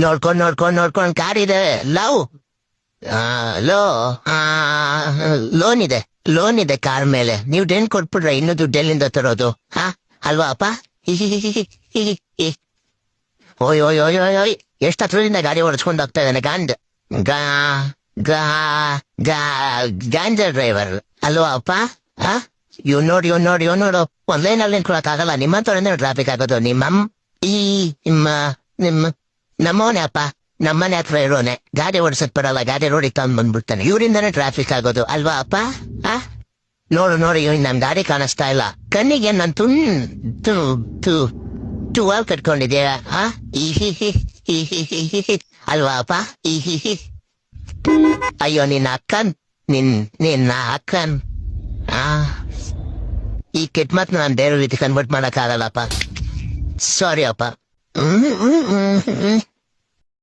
ನೋಡ್ಕೊಂಡ್ ಕಾರ್ ಇದೆ. Love low loan ಇದೆ ಕಾರ್ ಮೇಲೆ. ನೀವ್ ಡೆನ್ ಕೊಟ್ಬಿಟ್ರೆ ಇನ್ನು ದುಡ್ಡು ಎಲ್ಲಿಂದ ತರೋದು? ಅಲ್ವಾ ಅಪ್ಪ? ಓಯ್ ಓಯ್ ಓಯ್ ಓಯ್ ಓಯ್, ಎಷ್ಟು ಹತ್ರದಿಂದ ಗಾಡಿ ಓಡಿಸ್ಕೊಂಡು ಹೋಗ್ತಾ ಇದ್ದಾನೆ ಗಾಂಡ್ ಗಾಂಜಾ ಡ್ರೈವರ್ ಅಲ್ವಾ ಅಪ್ಪ? ಇವ್ ನೋಡು ಒಂದ್ ಲೈನ್ ಅಲ್ಲಿ ನಿಂತ್ಕೊಳಕ್ ಆಗಲ್ಲ. ನಿಮ್ಮಂತವ್ರಿಂದ ಟ್ರಾಫಿಕ್ ಆಗೋದು. ನಮ್ಮವನೇ ಅಪ್ಪ, ನಮ್ಮನೆ ಹತ್ರ ಇರೋನೆ. ಗಾಡಿ ಓಡಿಸಕ್ ಬರಲ್ಲ, ಗಾಡಿ ರೋಡಿಗೆ ತಗೊಂಡ್ ಬಂದ್ಬಿಡ್ತಾನೆ. ಇವರಿಂದಾನೇ ಟ್ರಾಫಿಕ್ ಆಗೋದು ಅಲ್ವಾ ಅಪ್ಪ? ನೋಡು ಇವ್ ನಮ್ ಗಾಡಿ ಕಾಣಿಸ್ತಾ ಇಲ್ಲ. ಕಣ್ಣಿಗೆ ನಾನ್ ಟುವಾಲ್ ಕಟ್ಕೊಂಡಿದ್ಯಾ? ಅಲ್ವಾ ಅಪ್ಪ? ಅಯ್ಯೋ ನಿನ್ನ ಅಕ್ಕನ್ ಈ ಕೆಟ್ಟ ಮಾತ್ ನಾನ್ ಬೇರೆ ರೀತಿ ಕನ್ವರ್ಟ್ ಮಾಡಕ್ ಆಗಲ್ಲಪ್ಪ. ಸಾರಿ ಅಪ್ಪ.